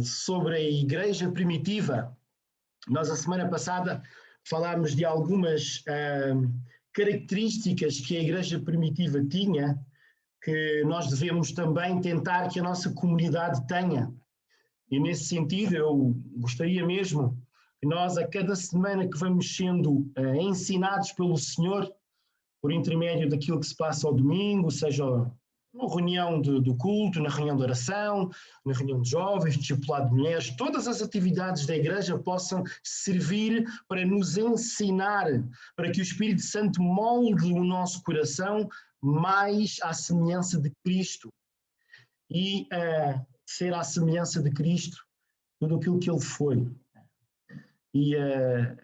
sobre a igreja primitiva. Nós, a semana passada, falámos de algumas características que a igreja primitiva tinha, que nós devemos também tentar que a nossa comunidade tenha. E nesse sentido, eu gostaria mesmo que nós, a cada semana que vamos sendo ensinados pelo Senhor, por intermédio daquilo que se passa ao domingo, seja na reunião do culto, na reunião de oração, na reunião de jovens, discipulado de mulheres, todas as atividades da igreja possam servir para nos ensinar, para que o Espírito Santo molde o nosso coração mais à semelhança de Cristo. E ser à semelhança de Cristo tudo aquilo que Ele foi. E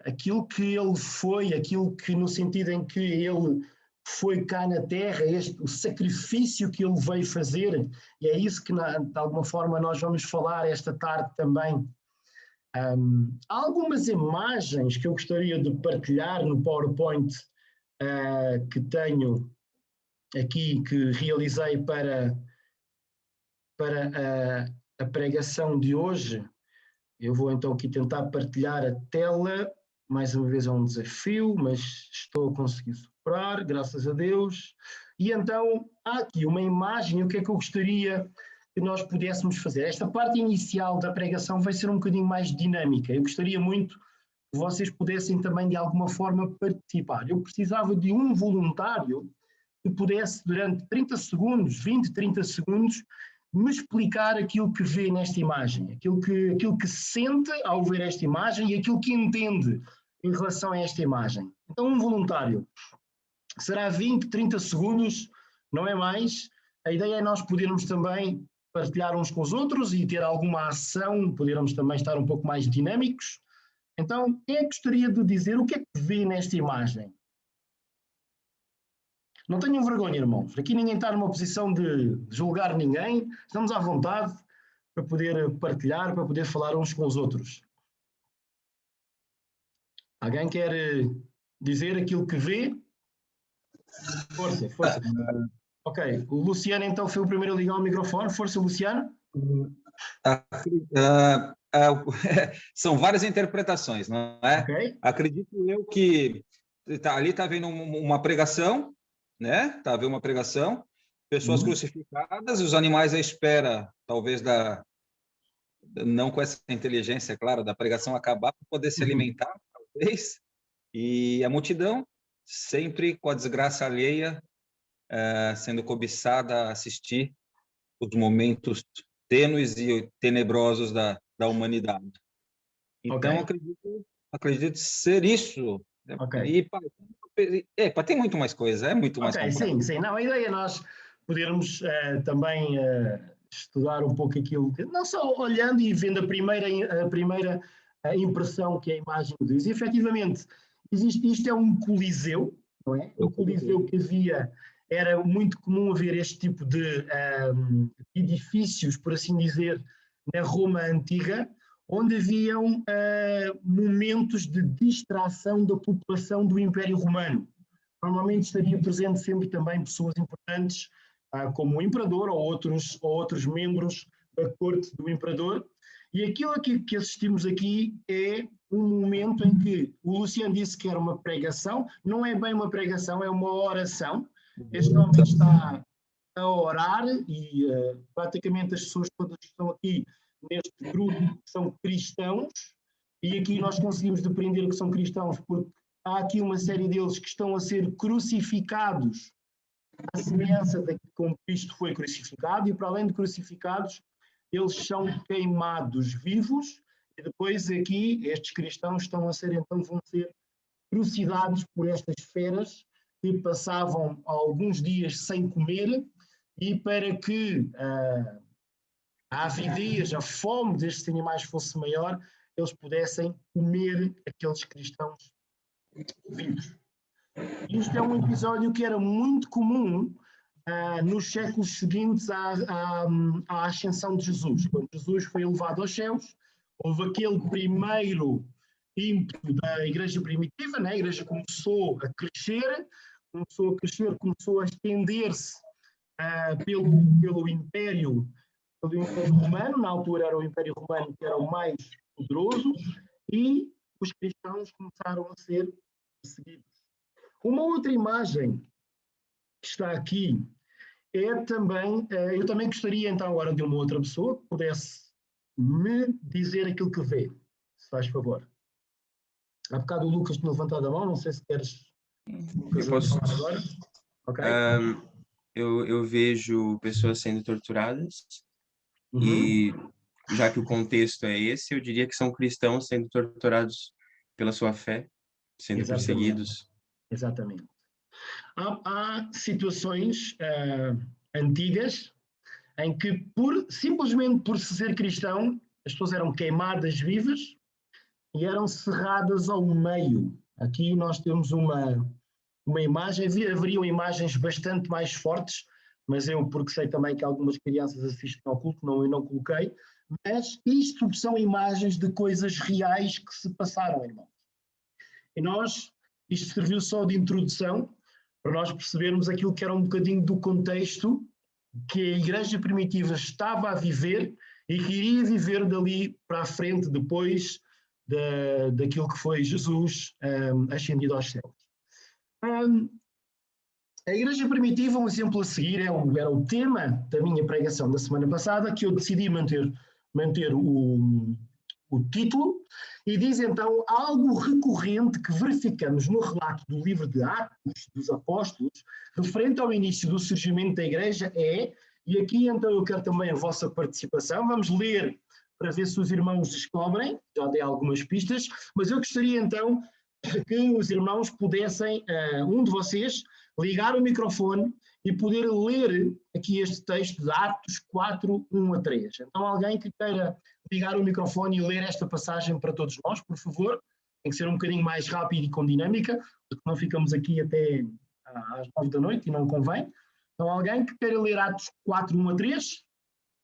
aquilo que Ele foi, aquilo que no sentido em que Ele foi cá na Terra, o sacrifício que Ele veio fazer, e é isso que de alguma forma nós vamos falar esta tarde também. Há algumas imagens que eu gostaria de partilhar no PowerPoint que tenho aqui, que realizei para a pregação de hoje. Eu vou então aqui tentar partilhar a tela, mais uma vez é um desafio, mas estou a conseguir superar, graças a Deus. E então há aqui uma imagem, o que é que eu gostaria que nós pudéssemos fazer? Esta parte inicial da pregação vai ser um bocadinho mais dinâmica, eu gostaria muito que vocês pudessem também de alguma forma participar. Eu precisava de um voluntário que pudesse durante 30 segundos, 20, 30 segundos, me explicar aquilo que vê nesta imagem, aquilo que sente ao ver esta imagem e aquilo que entende em relação a esta imagem. Então, um voluntário, será 20, 30 segundos, não é mais. A ideia é nós podermos também partilhar uns com os outros e ter alguma ação, podermos também estar um pouco mais dinâmicos. Então, quem é que gostaria de dizer o que é que vê nesta imagem? Não tenham vergonha, irmãos. Aqui ninguém está numa posição de julgar ninguém. Estamos à vontade para poder partilhar, para poder falar uns com os outros. Alguém quer dizer aquilo que vê? Força, força. Ok, o Luciano então foi o primeiro a ligar o microfone. Força, Luciano. São várias interpretações, não é? Okay. Acredito eu que ali está havendo uma pregação, né? Está havendo uma pregação, pessoas crucificadas, os animais à espera, talvez não com essa inteligência, claro, da pregação acabar para poder se alimentar, talvez, e a multidão sempre com a desgraça alheia, sendo cobiçada a assistir os momentos tênues e tenebrosos da humanidade. Então, acredito ser isso. Okay. E tem muito mais coisa, é muito mais complexo. Sim. Não, a ideia é nós podermos também estudar um pouco aquilo, não só olhando e vendo a primeira impressão que a imagem diz. E, efetivamente, isto é um coliseu, não é? O coliseu que havia, era muito comum haver este tipo de edifícios, por assim dizer, na Roma antiga, onde haviam momentos de distração da população do Império Romano. Normalmente estaria presente sempre também pessoas importantes, como o imperador ou outros membros da corte do imperador. E aquilo que assistimos aqui é um momento em que o Luciano disse que era uma pregação, não é bem uma pregação, é uma oração. Este homem está a orar e praticamente as pessoas todas que estão aqui neste grupo são cristãos, e aqui nós conseguimos depreender que são cristãos porque há aqui uma série deles que estão a ser crucificados à semelhança de como Cristo foi crucificado, e para além de crucificados, eles são queimados vivos, e depois aqui estes cristãos vão ser trucidados por estas feras que passavam alguns dias sem comer, e para que a avidez, a fome destes animais fosse maior, eles pudessem comer aqueles cristãos vivos. Isto é um episódio que era muito comum nos séculos seguintes à ascensão de Jesus. Quando Jesus foi elevado aos céus, houve aquele primeiro ímpeto da igreja primitiva, né? A igreja começou a crescer, começou a estender-se pelo império pelo Império Romano, na altura era o Império Romano que era o mais poderoso, e os cristãos começaram a ser perseguidos. Uma outra imagem que está aqui é também, eu também gostaria então agora de uma outra pessoa que pudesse me dizer aquilo que vê, se faz favor. Há bocado o Lucas tinha levantado a mão, não sei se queres, Lucas, Eu posso. falar agora. Ok? Eu vejo pessoas sendo torturadas Uhum. e, já que o contexto é esse, eu diria que são cristãos sendo torturados pela sua fé, sendo perseguidos. Exatamente. Há situações antigas em que, simplesmente por ser cristão, as pessoas eram queimadas vivas e eram cerradas ao meio. Aqui nós temos uma imagem, haveriam imagens bastante mais fortes, mas eu, porque sei também que algumas crianças assistem ao culto, eu não coloquei, mas isto são imagens de coisas reais que se passaram, irmãos. E isto serviu só de introdução, para nós percebermos aquilo que era um bocadinho do contexto que a igreja primitiva estava a viver e que iria viver dali para a frente depois daquilo que foi Jesus ascendido aos céus. A igreja primitiva, um exemplo a seguir, era o tema da minha pregação da semana passada, que eu decidi manter o título, e diz então algo recorrente que verificamos no relato do livro de Atos dos Apóstolos, referente ao início do surgimento da igreja, e aqui então eu quero também a vossa participação, vamos ler para ver se os irmãos descobrem, já dei algumas pistas, mas eu gostaria então que os irmãos pudessem, um de vocês, ligar o microfone e poder ler aqui este texto de Atos 4, 1 a 3. Então alguém que queira ligar o microfone e ler esta passagem para todos nós, por favor. Tem que ser um bocadinho mais rápido e com dinâmica, porque não ficamos aqui até às 9 da noite e não convém. Então alguém que queira ler Atos 4, 1 a 3?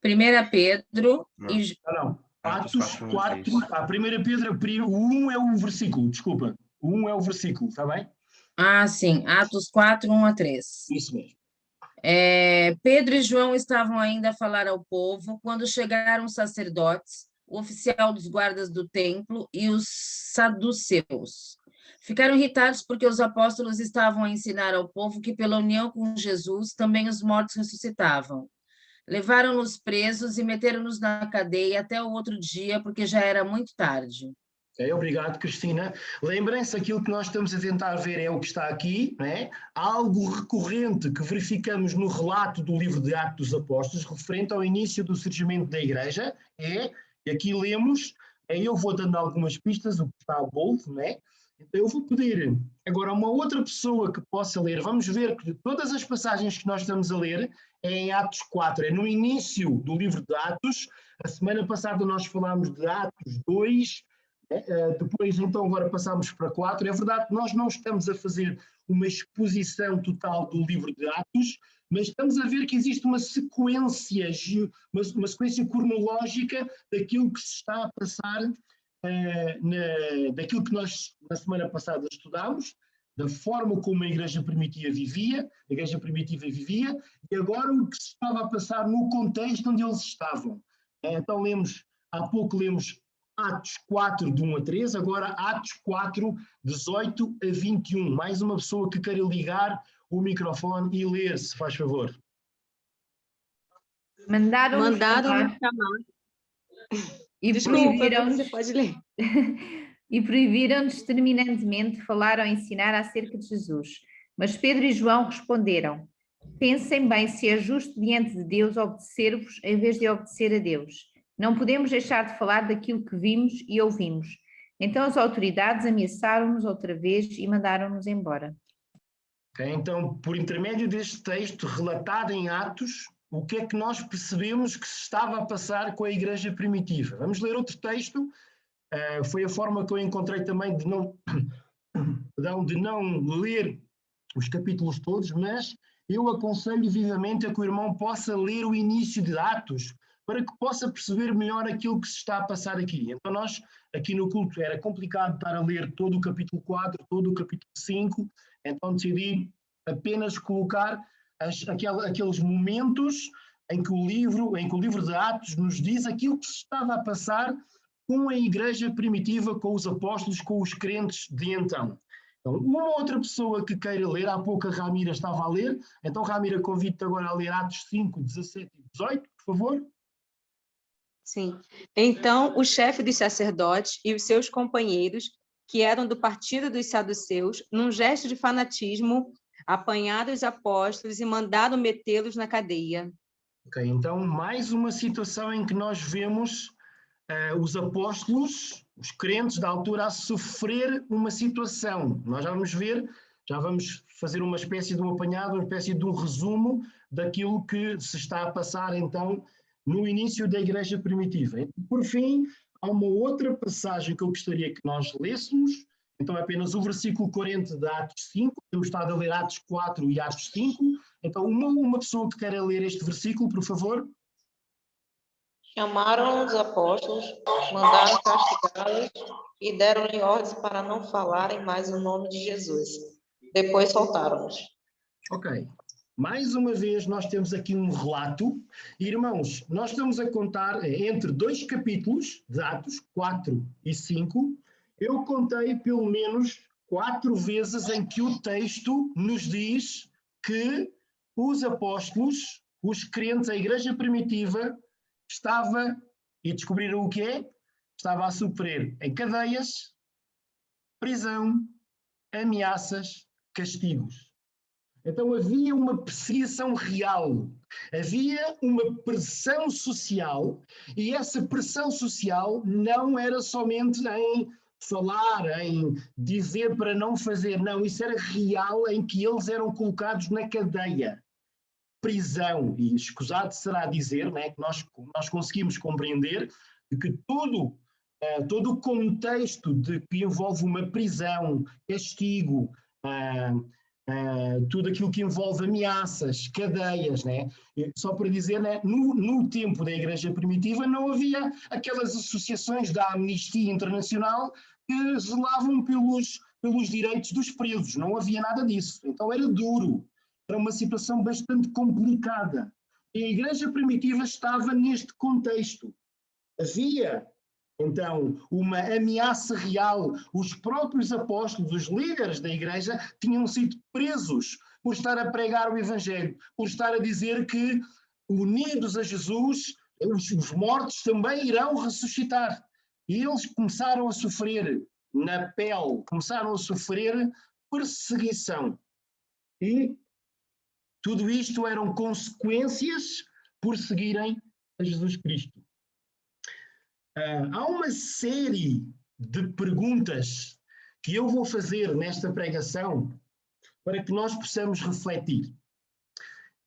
1 Pedro e... Não. Atos 4, 1 Pedro, o 1 é o versículo, desculpa. O 1 é o versículo, está bem? Ah, sim, Atos 4, 1 a 3. Isso mesmo. Pedro e João estavam ainda a falar ao povo quando chegaram os sacerdotes, o oficial dos guardas do templo e os saduceus. Ficaram irritados porque os apóstolos estavam a ensinar ao povo que pela união com Jesus também os mortos ressuscitavam. Levaram-nos presos e meteram-nos na cadeia até o outro dia, porque já era muito tarde. Obrigado, Cristina. Lembrem-se, aquilo que nós estamos a tentar ver é o que está aqui, né? Algo recorrente que verificamos no relato do livro de Atos dos Apóstolos, referente ao início do surgimento da igreja, e aqui lemos, eu vou dando algumas pistas, o que está a bold, né? Então eu vou pedir agora a uma outra pessoa que possa ler. Vamos ver que todas as passagens que nós estamos a ler é em Atos 4, é no início do livro de Atos. A semana passada nós falámos de Atos 2, depois então agora passamos para 4. É verdade que nós não estamos a fazer uma exposição total do livro de Atos, mas estamos a ver que existe uma sequência cronológica daquilo que se está a passar, daquilo que nós na semana passada estudámos, da forma como a igreja primitiva vivia, e agora o que se estava a passar no contexto onde eles estavam. Então há pouco lemos Atos 4, de 1 a 3, agora Atos 4, 18 a 21. Mais uma pessoa que queira ligar o microfone e ler, se faz favor. Mandaram-nos chamar. E desculpa, você pode ler. E proibiram-nos terminantemente falar ou ensinar acerca de Jesus. Mas Pedro e João responderam: pensem bem se é justo diante de Deus obedecer-vos em vez de obedecer a Deus. Não podemos deixar de falar daquilo que vimos e ouvimos. Então as autoridades ameaçaram-nos outra vez e mandaram-nos embora. Então, por intermédio deste texto relatado em Atos, o que é que nós percebemos que se estava a passar com a igreja primitiva? Vamos ler outro texto. Foi a forma que eu encontrei também de não ler os capítulos todos, mas eu aconselho vivamente a que o irmão possa ler o início de Atos, para que possa perceber melhor aquilo que se está a passar aqui. Então nós, aqui no culto, era complicado estar a ler todo o capítulo 4, todo o capítulo 5, então decidi apenas colocar aqueles momentos em que o livro de Atos nos diz aquilo que se estava a passar com a igreja primitiva, com os apóstolos, com os crentes de então. Então, uma outra pessoa que queira ler, há pouco a Ramira estava a ler, então Ramira, convido-te agora a ler Atos 5, 17 e 18, por favor. Sim. Então, o chefe dos sacerdotes e os seus companheiros, que eram do partido dos saduceus, num gesto de fanatismo, apanharam os apóstolos e mandaram metê-los na cadeia. Ok, então mais uma situação em que nós vemos os apóstolos, os crentes da altura, a sofrer uma situação. Nós já vamos ver, já vamos fazer uma espécie de um apanhado, uma espécie de um resumo daquilo que se está a passar então no início da igreja primitiva. Por fim, há uma outra passagem que eu gostaria que nós lêssemos, então é apenas o versículo 40 de Atos 5, temos estado a ler Atos 4 e Atos 5, então uma pessoa que queira ler este versículo, por favor. Chamaram os apóstolos, mandaram castigá-los e deram-lhe ordens para não falarem mais o nome de Jesus. Depois soltaram-nos. Ok. Mais uma vez nós temos aqui um relato. Irmãos, nós estamos a contar entre 2 capítulos de Atos, 4 e 5. Eu contei pelo menos 4 vezes em que o texto nos diz que os apóstolos, os crentes, a igreja primitiva, estava, e descobriram o que é? Estava a sofrer em cadeias, prisão, ameaças, castigos. Então havia uma perseguição real, havia uma pressão social, e essa pressão social não era somente em falar, em dizer para não fazer, não, isso era real, em que eles eram colocados na cadeia, prisão, e escusado será dizer, né, que nós conseguimos compreender que todo o contexto de que envolve uma prisão, castigo, tudo aquilo que envolve ameaças, cadeias, né? Só para dizer, né, no tempo da Igreja Primitiva não havia aquelas associações da Amnistia Internacional que zelavam pelos direitos dos presos, não havia nada disso, então era duro, era uma situação bastante complicada. E a Igreja Primitiva estava neste contexto. Havia então uma ameaça real. Os próprios apóstolos, os líderes da igreja, tinham sido presos por estar a pregar o Evangelho, por estar a dizer que, unidos a Jesus, os mortos também irão ressuscitar. E eles começaram a sofrer na pele, começaram a sofrer perseguição. E tudo isto eram consequências por seguirem a Jesus Cristo. Há uma série de perguntas que eu vou fazer nesta pregação para que nós possamos refletir.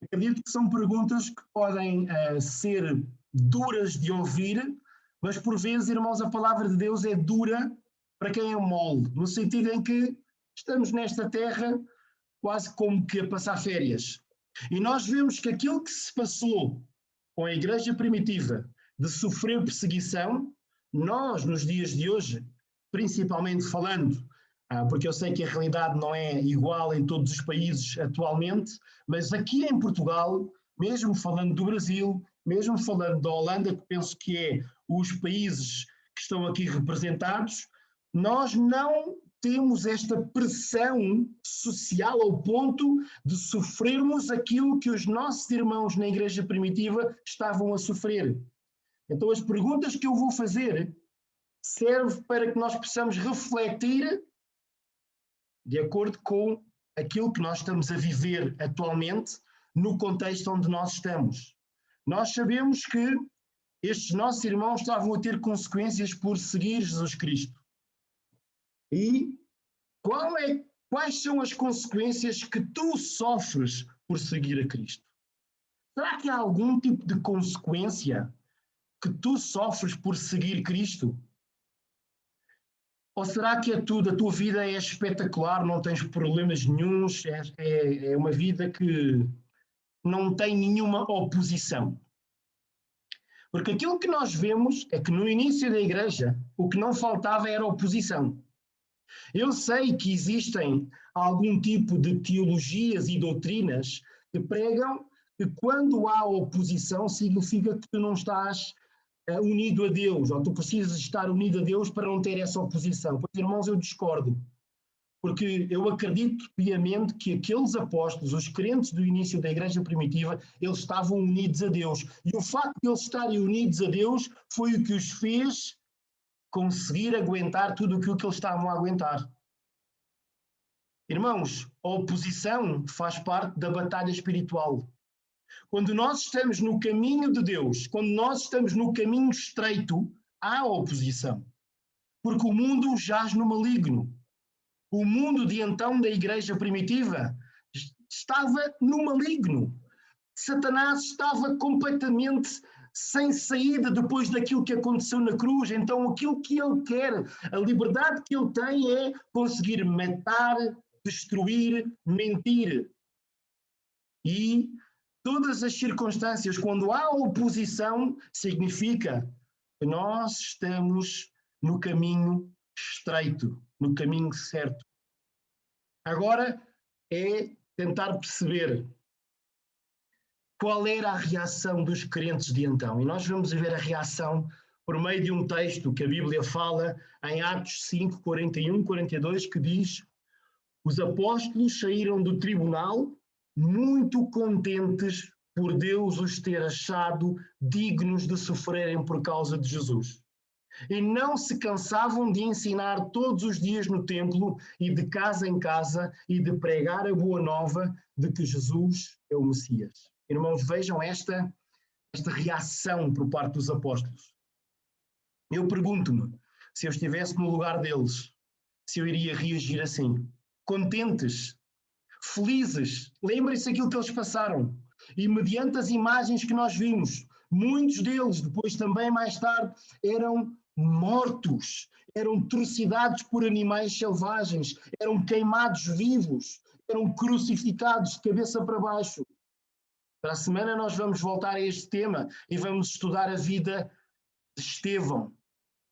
Acredito que são perguntas que podem ser duras de ouvir, mas por vezes, irmãos, a palavra de Deus é dura para quem é mole, no sentido em que estamos nesta terra quase como que a passar férias. E nós vemos que aquilo que se passou com a igreja primitiva, de sofrer perseguição, nós, nos dias de hoje, principalmente falando, porque eu sei que a realidade não é igual em todos os países atualmente, mas aqui em Portugal, mesmo falando do Brasil, mesmo falando da Holanda, que penso que é os países que estão aqui representados, nós não temos esta pressão social ao ponto de sofrermos aquilo que os nossos irmãos na igreja primitiva estavam a sofrer. Então as perguntas que eu vou fazer servem para que nós possamos refletir de acordo com aquilo que nós estamos a viver atualmente no contexto onde nós estamos. Nós sabemos que estes nossos irmãos estavam a ter consequências por seguir Jesus Cristo. E quais são as consequências que tu sofres por seguir a Cristo? Será que há algum tipo de consequência que tu sofres por seguir Cristo? Ou será que a tua vida é espetacular, não tens problemas nenhuns, é uma vida que não tem nenhuma oposição? Porque aquilo que nós vemos é que no início da igreja o que não faltava era oposição. Eu sei que existem algum tipo de teologias e doutrinas que pregam que quando há oposição significa que tu não estás unido a Deus, ou tu precisas estar unido a Deus para não ter essa oposição. Pois, irmãos, eu discordo, porque eu acredito piamente que aqueles apóstolos, os crentes do início da igreja primitiva, eles estavam unidos a Deus. E o facto de eles estarem unidos a Deus foi o que os fez conseguir aguentar tudo aquilo que eles estavam a aguentar. Irmãos, a oposição faz parte da batalha espiritual. Quando nós estamos no caminho de Deus, quando nós estamos no caminho estreito, há oposição. Porque o mundo jaz no maligno. O mundo de então da igreja primitiva estava no maligno. Satanás estava completamente sem saída depois daquilo que aconteceu na cruz. Então aquilo que ele quer, a liberdade que ele tem é conseguir matar, destruir, mentir. E todas as circunstâncias, quando há oposição, significa que nós estamos no caminho estreito, no caminho certo. Agora é tentar perceber qual era a reação dos crentes de então. E nós vamos ver a reação por meio de um texto que a Bíblia fala em Atos 5, 41, 42, que diz: os apóstolos saíram do tribunal muito contentes por Deus os ter achado dignos de sofrerem por causa de Jesus. E não se cansavam de ensinar todos os dias no templo e de casa em casa e de pregar a boa nova de que Jesus é o Messias. Irmãos, vejam esta reação por parte dos apóstolos. Eu pergunto-me, se eu estivesse no lugar deles, se eu iria reagir assim. Contentes, felizes, lembrem-se daquilo que eles passaram. E mediante as imagens que nós vimos, muitos deles, depois também mais tarde, eram mortos, eram trucidados por animais selvagens, eram queimados vivos, eram crucificados de cabeça para baixo. Para a semana nós vamos voltar a este tema e vamos estudar a vida de Estevão,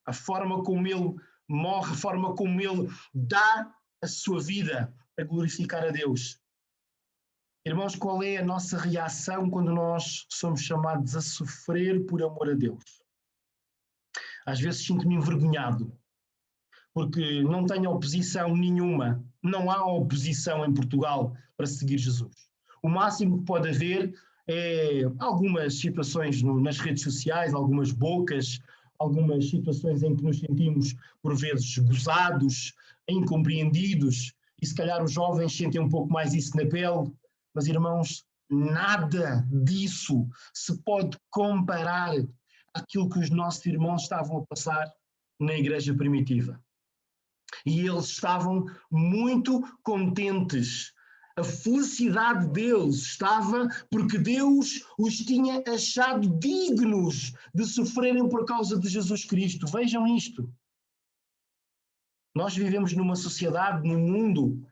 a forma como ele morre, a forma como ele dá a sua vida para glorificar a Deus. Irmãos, qual é a nossa reação quando nós somos chamados a sofrer por amor a Deus? Às vezes sinto-me envergonhado, porque não tenho oposição nenhuma, não há oposição em Portugal para seguir Jesus. O máximo que pode haver é algumas situações nas redes sociais, algumas bocas, algumas situações em que nos sentimos por vezes gozados, incompreendidos, e se calhar os jovens sentem um pouco mais isso na pele. Mas, irmãos, nada disso se pode comparar àquilo que os nossos irmãos estavam a passar na igreja primitiva. E eles estavam muito contentes. A felicidade deles estava porque Deus os tinha achado dignos de sofrerem por causa de Jesus Cristo. Vejam isto. Nós vivemos numa sociedade, num mundo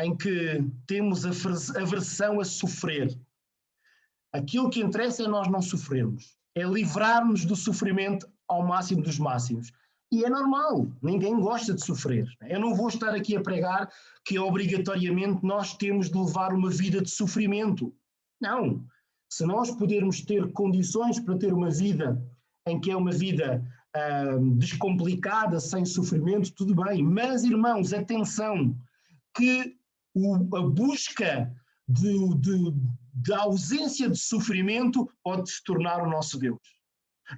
em que temos aversão a sofrer. Aquilo que interessa é nós não sofrermos, é livrar-nos do sofrimento ao máximo dos máximos. E é normal, ninguém gosta de sofrer. Eu não vou estar aqui a pregar que obrigatoriamente nós temos de levar uma vida de sofrimento. Não. Se nós pudermos ter condições para ter uma vida em que é uma vida descomplicada, sem sofrimento, tudo bem. Mas, irmãos, atenção, que a busca da ausência de sofrimento pode se tornar o nosso Deus.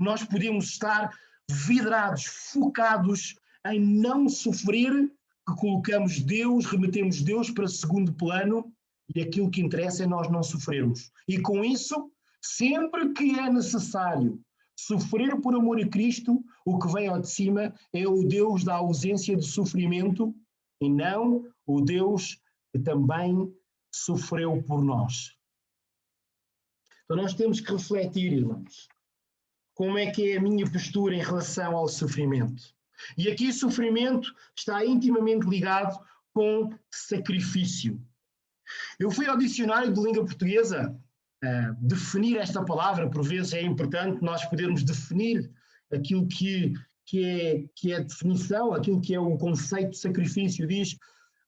Nós podemos estar vidrados, focados em não sofrer, que colocamos Deus, remetemos Deus para segundo plano, e aquilo que interessa é nós não sofrermos. E com isso, sempre que é necessário sofrer por amor a Cristo, o que vem ao de cima é o Deus da ausência de sofrimento e não o Deus que também sofreu por nós. Então nós temos que refletir, irmãos, como é que é a minha postura em relação ao sofrimento. E aqui o sofrimento está intimamente ligado com sacrifício. Eu fui ao dicionário de língua portuguesa definir esta palavra. Por vezes é importante nós podermos definir aquilo que é a definição, aquilo que é o conceito de sacrifício. Diz: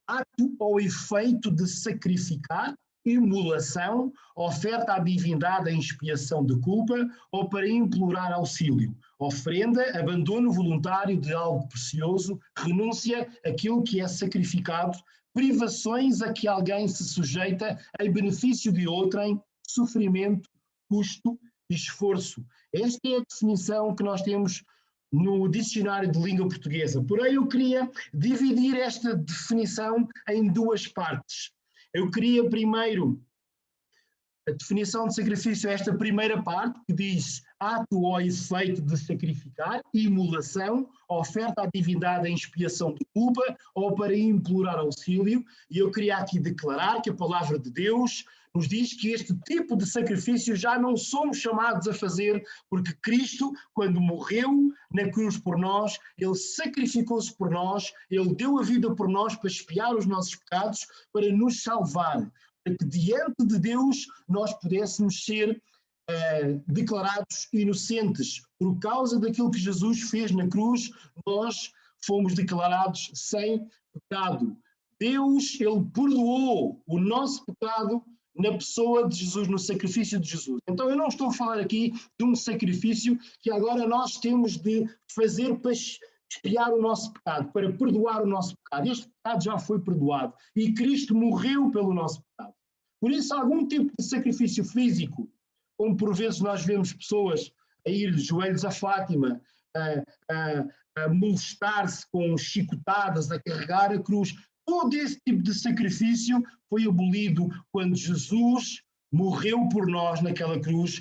ato ou efeito de sacrificar, imolação, oferta à divindade em expiação de culpa ou para implorar auxílio, ofrenda, abandono voluntário de algo precioso, renúncia àquilo que é sacrificado, privações a que alguém se sujeita em benefício de outrem, sofrimento, custo e esforço. Esta é a definição que nós temos no dicionário de língua portuguesa. Porém, eu queria dividir esta definição em duas partes. Eu queria primeiro a definição de sacrifício, esta primeira parte, que diz ato ou efeito de sacrificar, imolação, oferta à divindade em expiação de culpa ou para implorar auxílio. E eu queria aqui declarar que a palavra de Deus nos diz que este tipo de sacrifício já não somos chamados a fazer, porque Cristo, quando morreu na cruz por nós, ele sacrificou-se por nós, ele deu a vida por nós para expiar os nossos pecados, para nos salvar, para que diante de Deus nós pudéssemos ser declarados inocentes. Por causa daquilo que Jesus fez na cruz, nós fomos declarados sem pecado. Deus, ele perdoou o nosso pecado na pessoa de Jesus, no sacrifício de Jesus. Então eu não estou a falar aqui de um sacrifício que agora nós temos de fazer para expiar o nosso pecado, para perdoar o nosso pecado. Este pecado já foi perdoado e Cristo morreu pelo nosso pecado. Por isso, algum tipo de sacrifício físico, como por vezes nós vemos pessoas a ir de joelhos a Fátima, a molestar-se com chicotadas, a carregar a cruz, todo esse tipo de sacrifício foi abolido quando Jesus morreu por nós naquela cruz,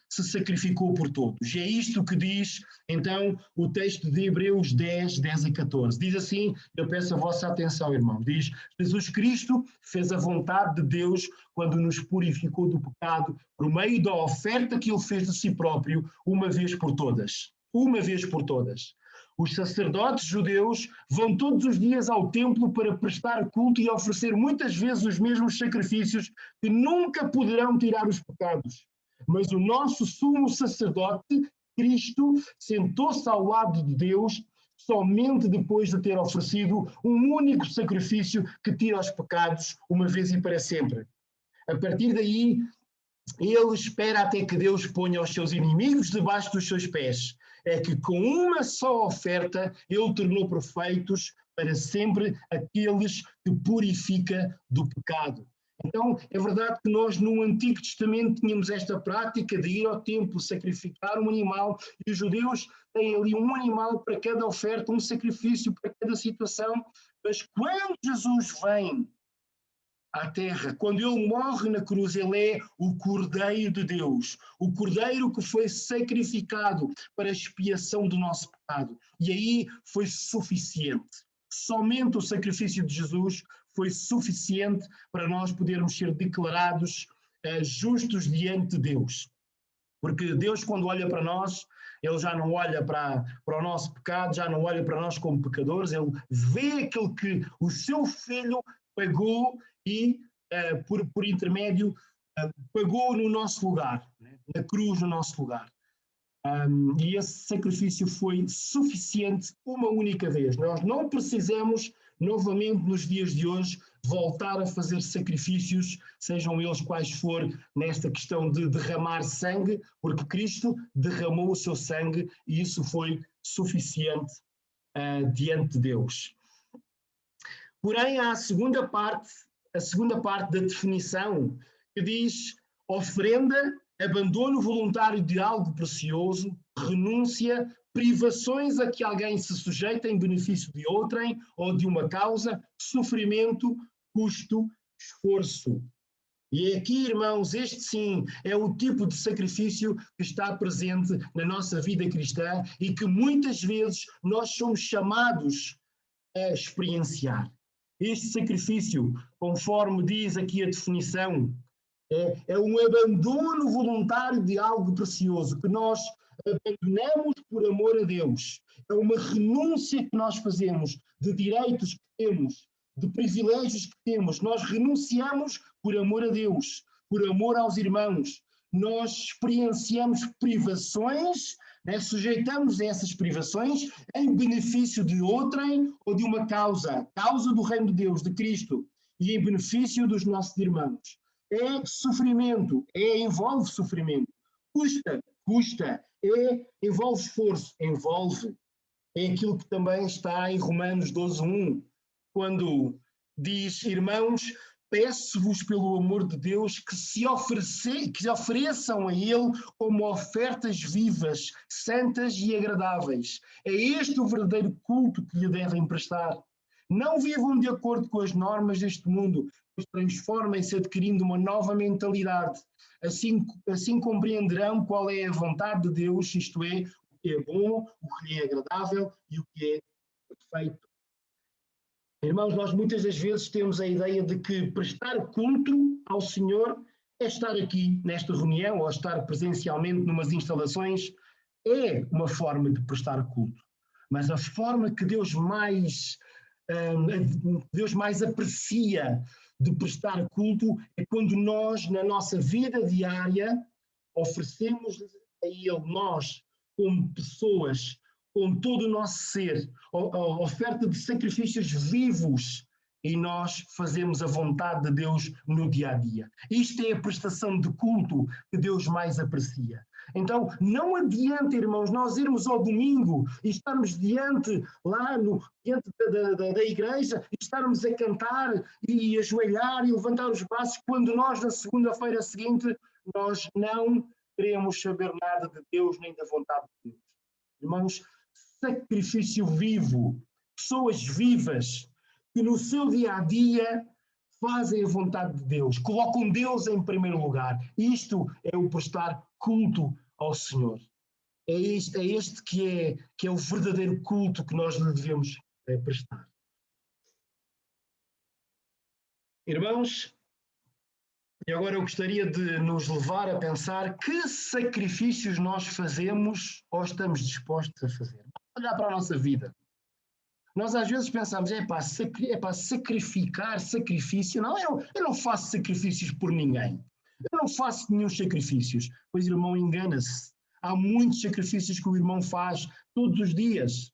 se sacrificou por todos. E é isto que diz, então, o texto de Hebreus 10, 10 a 14. Diz assim, eu peço a vossa atenção, irmãos, diz, Jesus Cristo fez a vontade de Deus quando nos purificou do pecado por meio da oferta que ele fez de si próprio, uma vez por todas. Uma vez por todas. Os sacerdotes judeus vão todos os dias ao templo para prestar culto e oferecer muitas vezes os mesmos sacrifícios que nunca poderão tirar os pecados. Mas o nosso sumo sacerdote, Cristo, sentou-se ao lado de Deus somente depois de ter oferecido um único sacrifício que tira os pecados uma vez e para sempre. A partir daí, ele espera até que Deus ponha os seus inimigos debaixo dos seus pés. É que com uma só oferta ele tornou perfeitos para sempre aqueles que purifica do pecado. Então, é verdade que nós no Antigo Testamento tínhamos esta prática de ir ao templo sacrificar um animal, e os judeus têm ali um animal para cada oferta, um sacrifício para cada situação, mas quando Jesus vem à terra, quando ele morre na cruz, ele é o Cordeiro de Deus, o Cordeiro que foi sacrificado para a expiação do nosso pecado. E aí foi suficiente. Somente o sacrifício de Jesus foi suficiente para nós podermos ser declarados justos diante de Deus. Porque Deus, quando olha para nós, ele já não olha para o nosso pecado, já não olha para nós como pecadores, ele vê aquilo que o seu Filho pagou e, por intermédio, pagou no nosso lugar, né? Na cruz no nosso lugar. E esse sacrifício foi suficiente uma única vez. Nós não precisamos, novamente, nos dias de hoje, voltar a fazer sacrifícios, sejam eles quais for, nesta questão de derramar sangue, porque Cristo derramou o seu sangue e isso foi suficiente diante de Deus. Porém, há a segunda parte da definição, que diz oferenda, abandono voluntário de algo precioso, renúncia, privações a que alguém se sujeita em benefício de outrem ou de uma causa, sofrimento, custo, esforço. E aqui, irmãos, este sim é o tipo de sacrifício que está presente na nossa vida cristã e que muitas vezes nós somos chamados a experienciar. Este sacrifício, conforme diz aqui a definição, é um abandono voluntário de algo precioso, que nós abandonamos por amor a Deus. É uma renúncia que nós fazemos de direitos que temos, de privilégios que temos. Nós renunciamos por amor a Deus, por amor aos irmãos. Nós experienciamos privações, né? Sujeitamos a essas privações em benefício de outrem ou de uma causa, a causa do reino de Deus, de Cristo. e em benefício dos nossos irmãos. É sofrimento, envolve sofrimento. Custa, envolve esforço, envolve. É aquilo que também está em Romanos 12:1, quando diz: irmãos, peço-vos pelo amor de Deus que se ofereçam a Ele como ofertas vivas, santas e agradáveis. É este o verdadeiro culto que lhe devem prestar. Não vivam de acordo com as normas deste mundo, mas transformem-se adquirindo uma nova mentalidade. Assim compreenderão qual é a vontade de Deus, isto é, o que é bom, o que lhe é agradável e o que é perfeito. Irmãos, nós muitas das vezes temos a ideia de que prestar culto ao Senhor é estar aqui nesta reunião ou estar presencialmente numas instalações, é uma forma de prestar culto. Mas a forma que Deus mais aprecia de prestar culto é quando nós, na nossa vida diária, oferecemos a Ele, nós, como pessoas, com todo o nosso ser, a oferta de sacrifícios vivos, e nós fazemos a vontade de Deus no dia a dia. Isto é a prestação de culto que Deus mais aprecia. Então, não adianta, irmãos, nós irmos ao domingo e estarmos diante da igreja e estarmos a cantar e ajoelhar e levantar os braços, quando nós, na segunda-feira seguinte, nós não queremos saber nada de Deus nem da vontade de Deus. Irmãos, sacrifício vivo, pessoas vivas que no seu dia-a-dia fazem a vontade de Deus, colocam Deus em primeiro lugar. Isto é o prestar culto ao Senhor. É este que é o verdadeiro culto que nós lhe devemos prestar. Irmãos, e agora eu gostaria de nos levar a pensar que sacrifícios nós fazemos ou estamos dispostos a fazer. Vamos olhar para a nossa vida. Nós às vezes pensamos, sacrificar, sacrifício. Não, eu não faço sacrifícios por ninguém. Eu não faço nenhum sacrifícios. Pois, irmão, engana-se. Há muitos sacrifícios que o irmão faz todos os dias.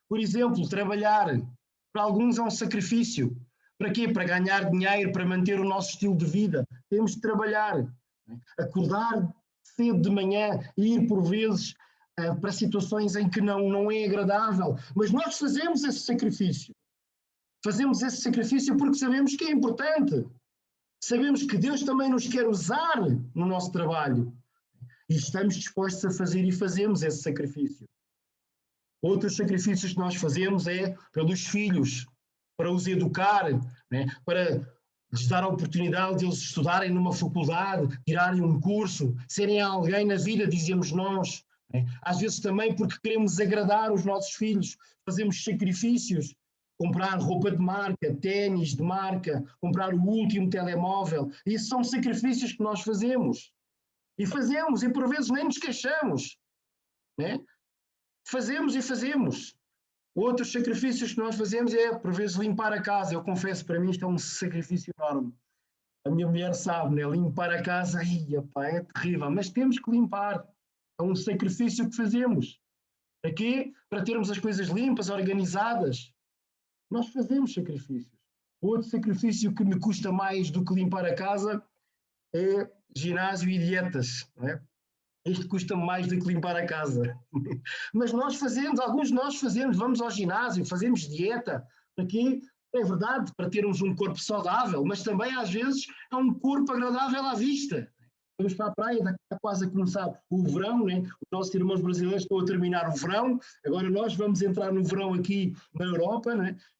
Por exemplo, trabalhar. Para alguns é um sacrifício. Para quê? Para ganhar dinheiro, para manter o nosso estilo de vida. Temos de trabalhar. Acordar cedo de manhã e ir, por vezes, para situações em que não é agradável. Mas nós fazemos esse sacrifício. Fazemos esse sacrifício porque sabemos que é importante. Sabemos que Deus também nos quer usar no nosso trabalho. E estamos dispostos a fazer e fazemos esse sacrifício. Outros sacrifícios que nós fazemos é pelos filhos, para os educar, para lhes dar a oportunidade de eles estudarem numa faculdade, tirarem um curso, serem alguém na vida, dizemos nós. Às vezes também porque queremos agradar os nossos filhos, fazemos sacrifícios, comprar roupa de marca, ténis de marca, comprar o último telemóvel. Isso são sacrifícios que nós fazemos. E por vezes nem nos queixamos. Fazemos e fazemos. Outros sacrifícios que nós fazemos é, por vezes, limpar a casa. Eu confesso, para mim isto é um sacrifício enorme. A minha mulher sabe, limpar a casa, é terrível, mas temos que limpar. É um sacrifício que fazemos. Para quê? Para termos as coisas limpas, organizadas. Nós fazemos sacrifícios. Outro sacrifício que me custa mais do que limpar a casa é ginásio e dietas. Isto custa mais do que limpar a casa. Mas nós fazemos, alguns de nós fazemos, vamos ao ginásio, fazemos dieta. Para quê? É verdade, para termos um corpo saudável, mas também às vezes é um corpo agradável à vista. Vamos para a praia, está quase a começar o verão, Os nossos irmãos brasileiros estão a terminar o verão, agora nós vamos entrar no verão aqui na Europa,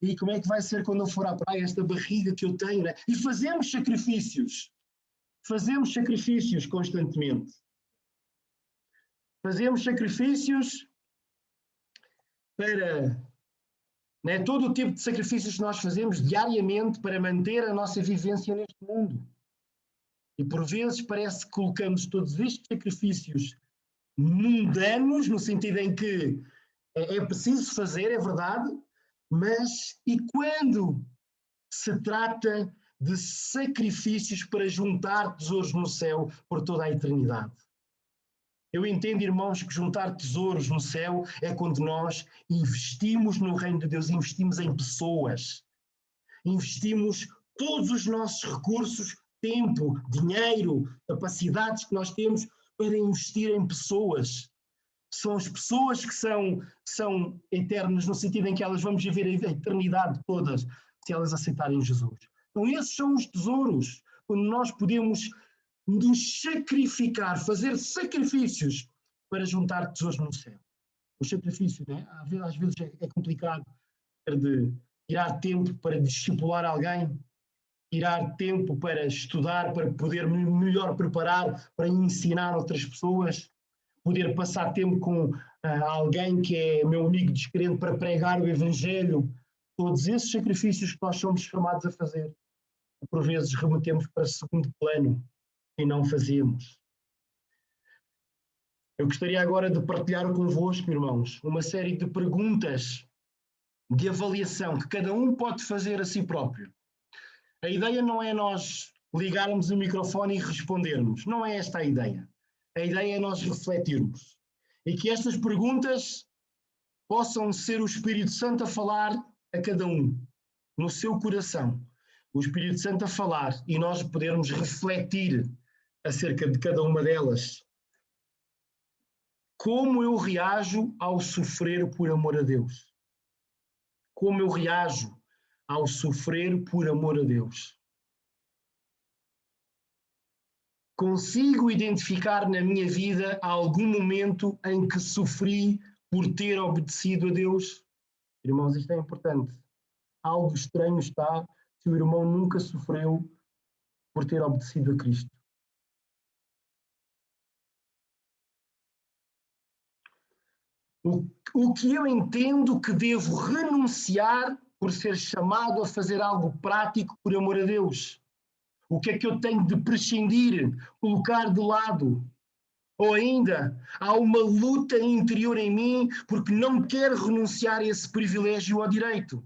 E como é que vai ser quando eu for à praia, esta barriga que eu tenho, E fazemos sacrifícios constantemente. Fazemos sacrifícios para... todo o tipo de sacrifícios que nós fazemos diariamente para manter a nossa vivência neste mundo. E por vezes parece que colocamos todos estes sacrifícios mundanos, no sentido em que é preciso fazer, é verdade, mas e quando se trata de sacrifícios para juntar tesouros no céu por toda a eternidade? Eu entendo, irmãos, que juntar tesouros no céu é quando nós investimos no reino de Deus, investimos em pessoas, investimos todos os nossos recursos, tempo, dinheiro, capacidades que nós temos para investir em pessoas. São as pessoas que são eternas, no sentido em que elas vamos viver a eternidade todas, se elas aceitarem Jesus. Então esses são os tesouros, quando nós podemos nos sacrificar, fazer sacrifícios para juntar tesouros no céu. O sacrifício, né? Às vezes é complicado de tirar tempo para discipular alguém, tirar tempo para estudar, para poder melhor preparar, para ensinar outras pessoas, poder passar tempo com alguém que é meu amigo descrente para pregar o Evangelho. Todos esses sacrifícios que nós somos chamados a fazer, por vezes remetemos para segundo plano e não fazemos. Eu gostaria agora de partilhar convosco, irmãos, uma série de perguntas de avaliação que cada um pode fazer a si próprio. A ideia não é nós ligarmos o microfone e respondermos. Não é esta a ideia. A ideia é nós refletirmos. E que estas perguntas possam ser o Espírito Santo a falar a cada um, no seu coração. O Espírito Santo a falar e nós podermos refletir acerca de cada uma delas. Como eu reajo ao sofrer por amor a Deus? Como eu reajo ao sofrer por amor a Deus? Consigo identificar na minha vida algum momento em que sofri por ter obedecido a Deus? Irmãos, isto é importante. Algo estranho está se o irmão nunca sofreu por ter obedecido a Cristo. O que eu entendo que devo renunciar por ser chamado a fazer algo prático por amor a Deus? O que é que eu tenho de prescindir, colocar de lado? Ou ainda, há uma luta interior em mim porque não quero renunciar a esse privilégio ou direito.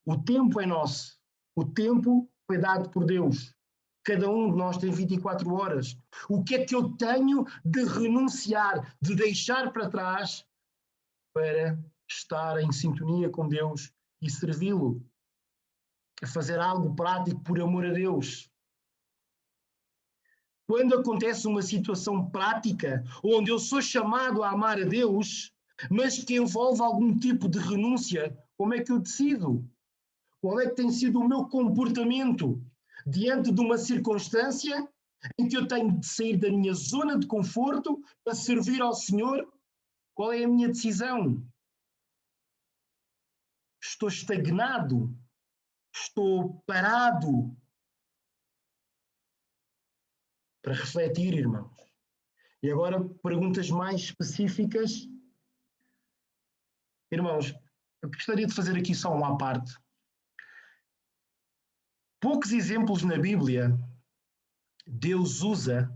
O tempo é nosso. O tempo foi dado por Deus. Cada um de nós tem 24 horas. O que é que eu tenho de renunciar, de deixar para trás para estar em sintonia com Deus e servi-lo? A fazer algo prático por amor a Deus. Quando acontece uma situação prática onde eu sou chamado a amar a Deus, mas que envolve algum tipo de renúncia, como é que eu decido? Qual é que tem sido o meu comportamento diante de uma circunstância em que eu tenho de sair da minha zona de conforto para servir ao Senhor? Qual é a minha decisão? Estou estagnado? Estou parado? Para refletir, irmãos. E agora, perguntas mais específicas. Irmãos, eu gostaria de fazer aqui só uma à parte. Poucos exemplos na Bíblia Deus usa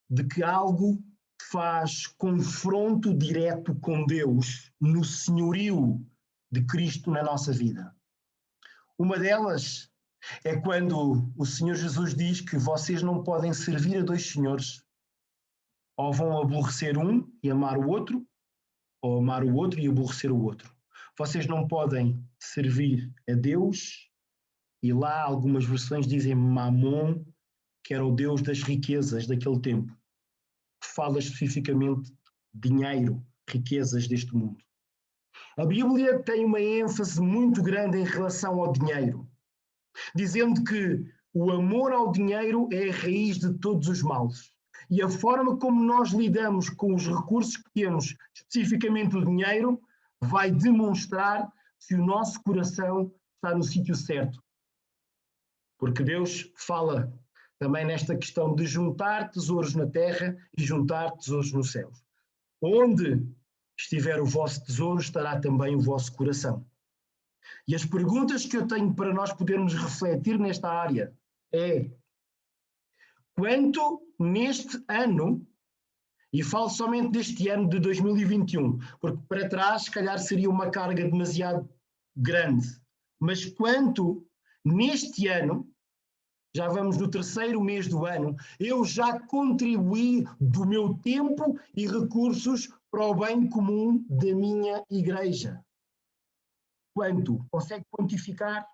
de que algo faz confronto direto com Deus no senhorio de Cristo na nossa vida. Uma delas é quando o Senhor Jesus diz que vocês não podem servir a dois senhores. Ou vão aborrecer um e amar o outro, ou amar o outro e aborrecer o outro. Vocês não podem servir a Deus, e lá algumas versões dizem Mamon, que era o Deus das riquezas daquele tempo. Fala especificamente de dinheiro, riquezas deste mundo. A Bíblia tem uma ênfase muito grande em relação ao dinheiro, dizendo que o amor ao dinheiro é a raiz de todos os males. E a forma como nós lidamos com os recursos que temos, especificamente o dinheiro, vai demonstrar se o nosso coração está no sítio certo. Porque Deus fala também nesta questão de juntar tesouros na terra e juntar tesouros no céu. Onde estiver o vosso tesouro, estará também o vosso coração. E as perguntas que eu tenho para nós podermos refletir nesta área é: quanto neste ano, e falo somente deste ano de 2021, porque para trás, se calhar, seria uma carga demasiado grande, mas quanto neste ano, já vamos no 3º mês do ano, eu já contribuí do meu tempo e recursos para o bem comum da minha igreja? Quanto? Consegue quantificar?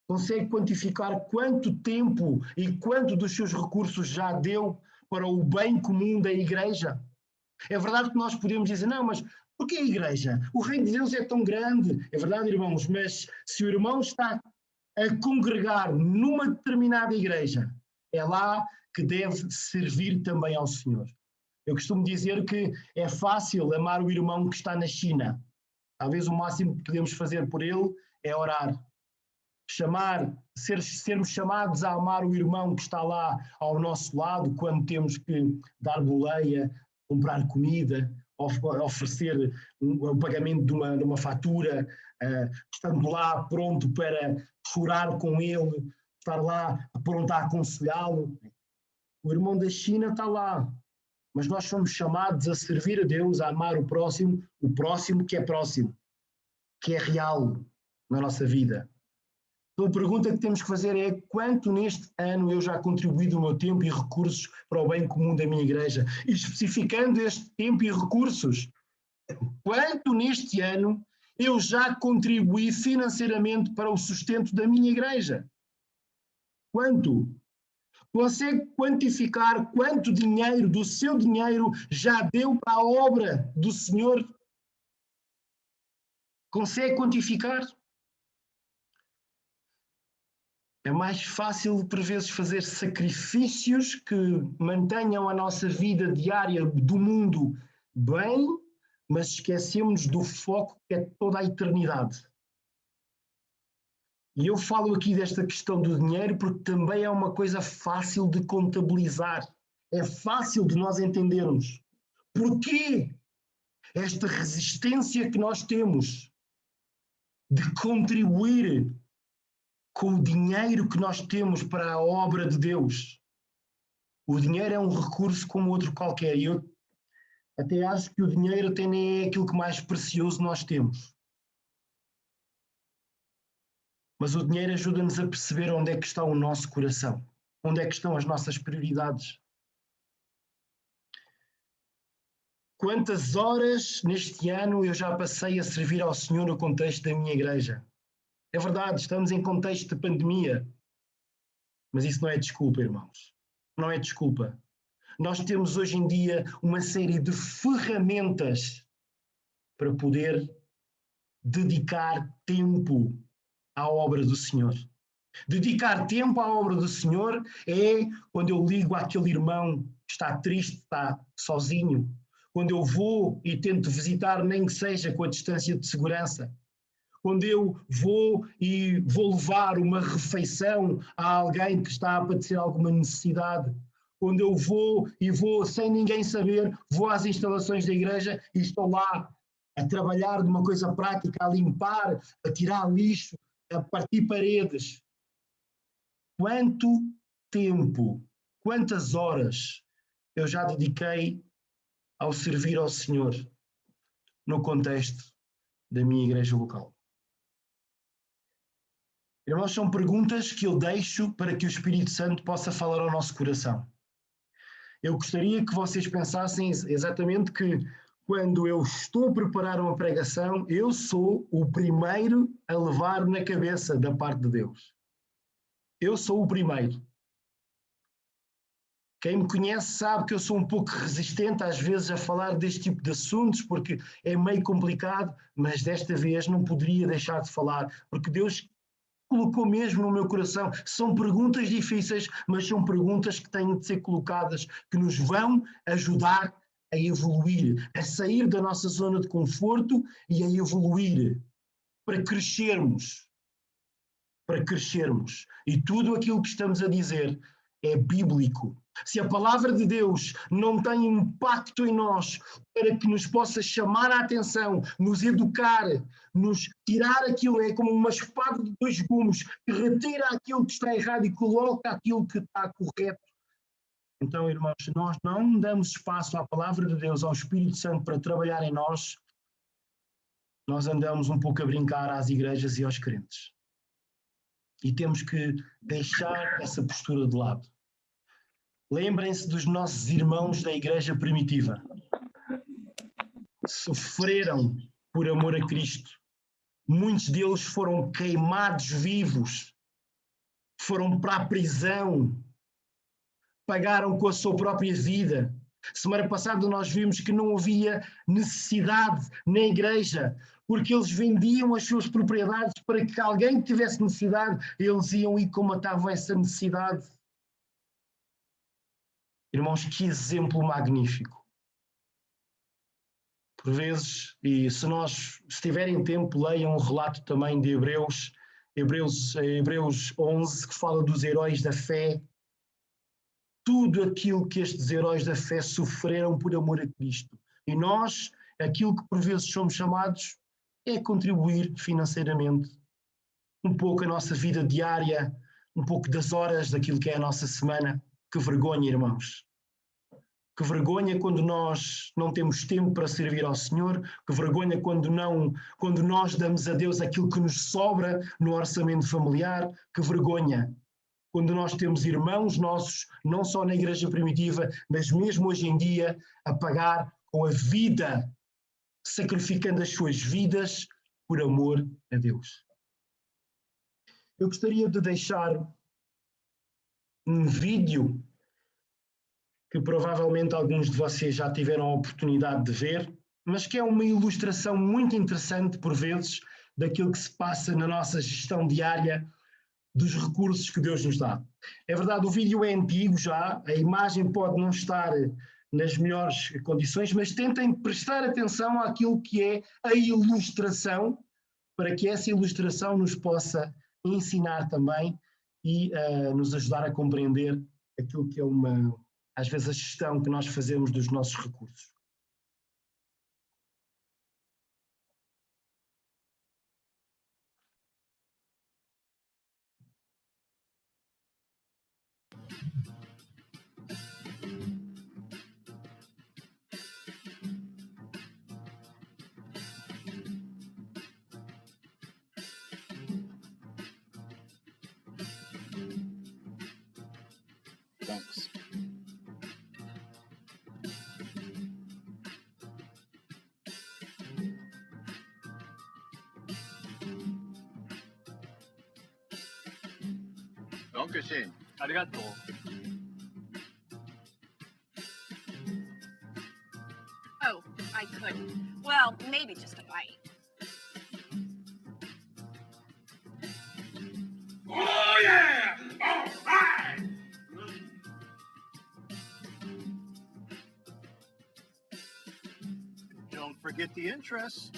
Consegue quantificar quanto tempo e quanto dos seus recursos já deu para o bem comum da igreja? É verdade que nós podemos dizer, não, mas por que a igreja? O reino de Deus é tão grande. É verdade, irmãos, mas se o irmão está a congregar numa determinada igreja, é lá que deve servir também ao Senhor. Eu costumo dizer que é fácil amar o irmão que está na China. Talvez o máximo que podemos fazer por ele é orar. Sermos chamados a amar o irmão que está lá ao nosso lado quando temos que dar boleia, comprar comida, oferecer o pagamento de uma fatura, estando lá pronto para chorar com ele, estar lá pronto a aconselhá-lo. O irmão da China está lá, mas nós somos chamados a servir a Deus, a amar o próximo que é real na nossa vida. Então a pergunta que temos que fazer é: quanto neste ano eu já contribuí do meu tempo e recursos para o bem comum da minha igreja? E especificando este tempo e recursos, quanto neste ano eu já contribuí financeiramente para o sustento da minha igreja? Quanto? Consegue quantificar quanto dinheiro do seu dinheiro já deu para a obra do Senhor? Consegue quantificar? É mais fácil, por vezes, fazer sacrifícios que mantenham a nossa vida diária do mundo bem, mas esquecemos do foco que é toda a eternidade. E eu falo aqui desta questão do dinheiro porque também é uma coisa fácil de contabilizar. É fácil de nós entendermos. Porquê esta resistência que nós temos de contribuir com o dinheiro que nós temos para a obra de Deus? O dinheiro é um recurso como outro qualquer. E eu até acho que o dinheiro até nem é aquilo que mais precioso nós temos. Mas o dinheiro ajuda-nos a perceber onde é que está o nosso coração, onde é que estão as nossas prioridades. Quantas horas neste ano eu já passei a servir ao Senhor no contexto da minha igreja? É verdade, estamos em contexto de pandemia, mas isso não é desculpa, irmãos. Não é desculpa. Nós temos hoje em dia uma série de ferramentas para poder dedicar tempo à obra do Senhor. Dedicar tempo à obra do Senhor é quando eu ligo àquele irmão que está triste, está sozinho, quando eu vou e tento visitar, nem que seja com a distância de segurança, quando eu vou e vou levar uma refeição a alguém que está a padecer alguma necessidade, quando eu vou e vou sem ninguém saber, vou às instalações da igreja e estou lá a trabalhar de uma coisa prática, a limpar, a tirar lixo, a partir paredes. Quanto tempo, quantas horas eu já dediquei ao servir ao Senhor no contexto da minha igreja local? Irmãos, são perguntas que eu deixo para que o Espírito Santo possa falar ao nosso coração. Eu gostaria que vocês pensassem exatamente que quando eu estou a preparar uma pregação, eu sou o primeiro a levar na cabeça da parte de Deus. Eu sou o primeiro. Quem me conhece sabe que eu sou um pouco resistente às vezes a falar deste tipo de assuntos porque é meio complicado, mas desta vez não poderia deixar de falar, porque Deus colocou mesmo no meu coração. São perguntas difíceis, mas são perguntas que têm de ser colocadas, que nos vão ajudar a evoluir, a sair da nossa zona de conforto e a evoluir, para crescermos. Para crescermos. E tudo aquilo que estamos a dizer é bíblico. Se a palavra de Deus não tem impacto em nós para que nos possa chamar a atenção, nos educar, nos tirar aquilo, é como uma espada de dois gumes, que retira aquilo que está errado e coloca aquilo que está correto. Então, irmãos, se nós não damos espaço à palavra de Deus, ao Espírito Santo para trabalhar em nós, nós andamos um pouco a brincar às igrejas e aos crentes. E temos que deixar essa postura de lado. Lembrem-se dos nossos irmãos da igreja primitiva. Sofreram por amor a Cristo. Muitos deles foram queimados vivos foram para a prisão, pagaram com a sua própria vida. Semana passada nós vimos que não havia necessidade na igreja, porque eles vendiam as suas propriedades para que alguém que tivesse necessidade, eles iam e comatavam essa necessidade. Irmãos, que exemplo magnífico. Por vezes, e se tiverem tempo, leiam o relato também de Hebreus 11, que fala dos heróis da fé. Tudo aquilo que estes heróis da fé sofreram por amor a Cristo. E nós, aquilo que por vezes somos chamados, é contribuir financeiramente. Um pouco a nossa vida diária, um pouco das horas daquilo que é a nossa semana. Que vergonha, irmãos. Que vergonha quando nós não temos tempo para servir ao Senhor. Que vergonha quando nós damos a Deus aquilo que nos sobra no orçamento familiar. Que vergonha quando nós temos irmãos nossos, não só na igreja primitiva, mas mesmo hoje em dia, a pagar com a vida, sacrificando as suas vidas por amor a Deus. Eu gostaria de deixar um vídeo que provavelmente alguns de vocês já tiveram a oportunidade de ver, mas que é uma ilustração muito interessante, por vezes, daquilo que se passa na nossa gestão diária dos recursos que Deus nos dá. É verdade, o vídeo é antigo já, a imagem pode não estar nas melhores condições, mas tentem prestar atenção àquilo que é a ilustração, para que essa ilustração nos possa ensinar também e nos ajudar a compreender aquilo que é às vezes, a gestão que nós fazemos dos nossos recursos. Thanks. Dankeschön. Arigato. Oh, I couldn't. Well, maybe just a bite. Oh yeah! All right! Don't forget the interest.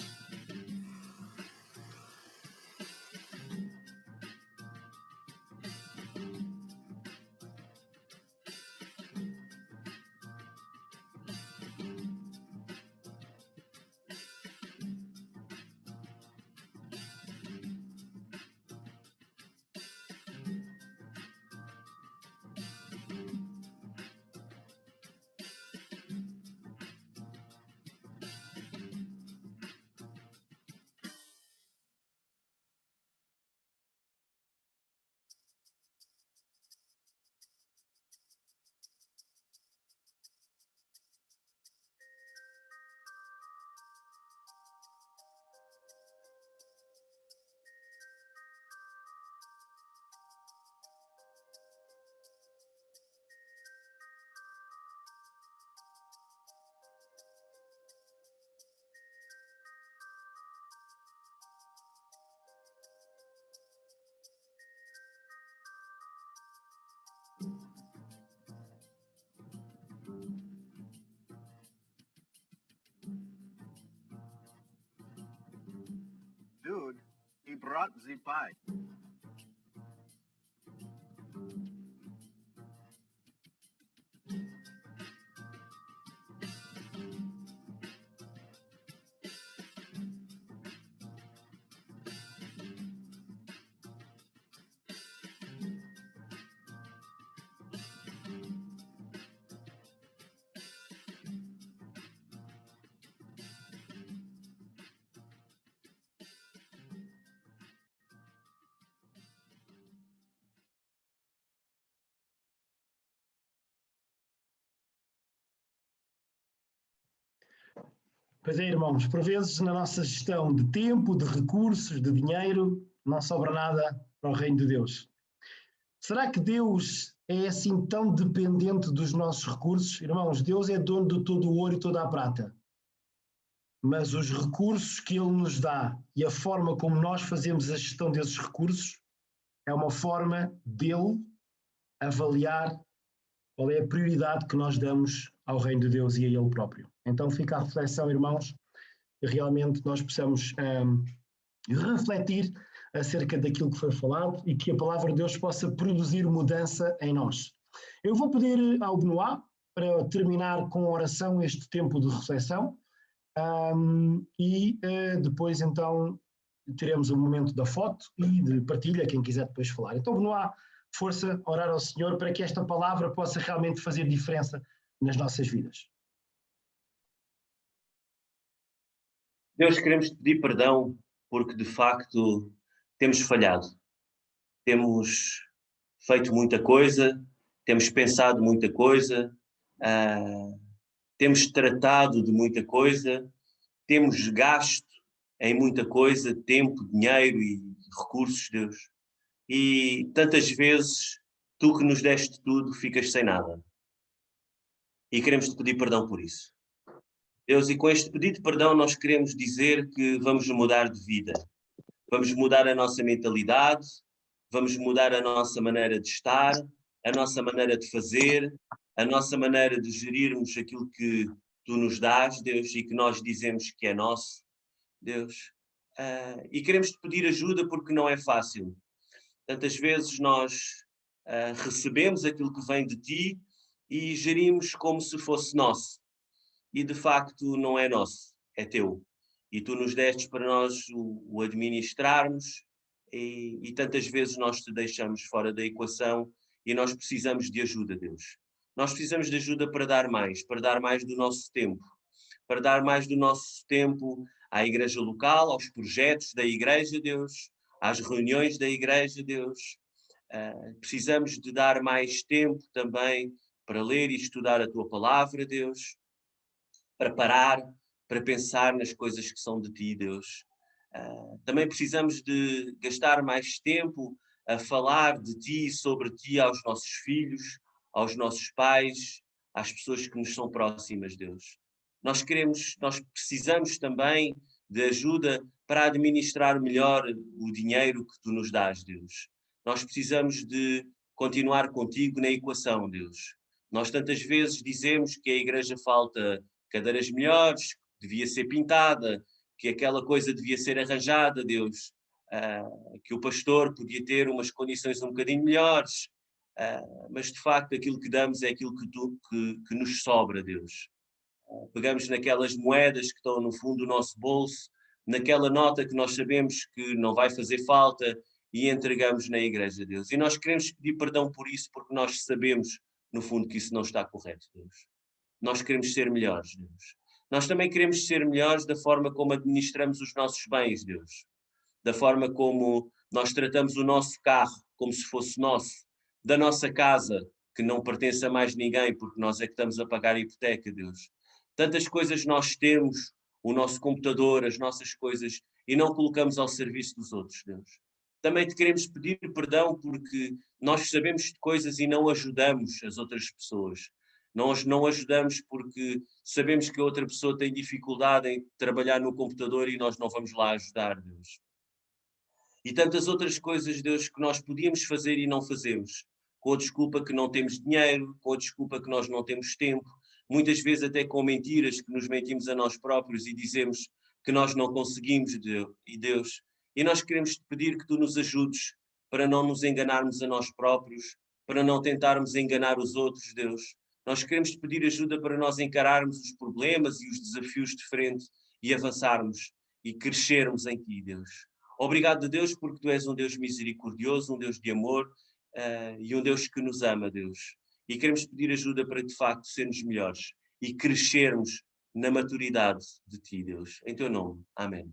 Dude, he brought the pie. Pois é, irmãos, por vezes na nossa gestão de tempo, de recursos, de dinheiro, não sobra nada para o reino de Deus. Será que Deus é assim tão dependente dos nossos recursos? Irmãos, Deus é dono de todo o ouro e toda a prata. Mas os recursos que Ele nos dá e a forma como nós fazemos a gestão desses recursos é uma forma dele avaliar qual é a prioridade que nós damos ao reino de Deus e a Ele próprio. Então fica a reflexão, irmãos, que realmente nós possamos refletir acerca daquilo que foi falado e que a palavra de Deus possa produzir mudança em nós. Eu vou pedir ao Benoit para terminar com a oração este tempo de reflexão e depois então teremos o momento da foto e de partilha, quem quiser depois falar. Então, Benoit, força, orar ao Senhor para que esta palavra possa realmente fazer diferença nas nossas vidas. Deus, queremos te pedir perdão porque, de facto, temos falhado. Temos feito muita coisa, temos pensado muita coisa, temos tratado de muita coisa, temos gasto em muita coisa, tempo, dinheiro e recursos, Deus. E tantas vezes, tu que nos deste tudo, ficas sem nada. E queremos te pedir perdão por isso. Deus, e com este pedido de perdão nós queremos dizer que vamos mudar de vida. Vamos mudar a nossa mentalidade, vamos mudar a nossa maneira de estar, a nossa maneira de fazer, a nossa maneira de gerirmos aquilo que tu nos dás, Deus, e que nós dizemos que é nosso, Deus. E queremos te pedir ajuda porque não é fácil. Tantas vezes nós recebemos aquilo que vem de ti e gerimos como se fosse nosso. E de facto não é nosso, é teu. E tu nos destes para nós o administrarmos e tantas vezes nós te deixamos fora da equação e nós precisamos de ajuda, Deus. Nós precisamos de ajuda para dar mais do nosso tempo. Para dar mais do nosso tempo à igreja local, aos projetos da igreja, Deus, às reuniões da igreja, Deus. Precisamos de dar mais tempo também para ler e estudar a tua palavra, Deus. Para parar, para pensar nas coisas que são de ti, Deus. Também precisamos de gastar mais tempo a falar de ti, sobre ti, aos nossos filhos, aos nossos pais, às pessoas que nos são próximas, Deus. Nós precisamos também de ajuda para administrar melhor o dinheiro que tu nos dás, Deus. Nós precisamos de continuar contigo na equação, Deus. Nós tantas vezes dizemos que a igreja falta cadeiras melhores, devia ser pintada, que aquela coisa devia ser arranjada, Deus, que o pastor podia ter umas condições um bocadinho melhores, mas de facto aquilo que damos é aquilo que nos sobra, Deus. Pegamos naquelas moedas que estão no fundo do nosso bolso, naquela nota que nós sabemos que não vai fazer falta e entregamos na igreja, Deus. E nós queremos pedir perdão por isso, porque nós sabemos, no fundo, que isso não está correto, Deus. Nós queremos ser melhores, Deus. Nós também queremos ser melhores da forma como administramos os nossos bens, Deus. Da forma como nós tratamos o nosso carro como se fosse nosso. Da nossa casa, que não pertence a mais ninguém, porque nós é que estamos a pagar a hipoteca, Deus. Tantas coisas nós temos, o nosso computador, as nossas coisas, e não colocamos ao serviço dos outros, Deus. Também te queremos pedir perdão porque nós sabemos de coisas e não ajudamos as outras pessoas. Nós não ajudamos porque sabemos que a outra pessoa tem dificuldade em trabalhar no computador e nós não vamos lá ajudar, Deus. E tantas outras coisas, Deus, que nós podíamos fazer e não fazemos. Com a desculpa que não temos dinheiro, com a desculpa que nós não temos tempo, muitas vezes até com mentiras que nos mentimos a nós próprios e dizemos que nós não conseguimos, Deus. E nós queremos te pedir que tu nos ajudes para não nos enganarmos a nós próprios, para não tentarmos enganar os outros, Deus. Nós queremos te pedir ajuda para nós encararmos os problemas e os desafios de frente e avançarmos e crescermos em ti, Deus. Obrigado, Deus, porque tu és um Deus misericordioso, um Deus de amor e um Deus que nos ama, Deus. E queremos pedir ajuda para, de facto, sermos melhores e crescermos na maturidade de ti, Deus. Em teu nome. Amém.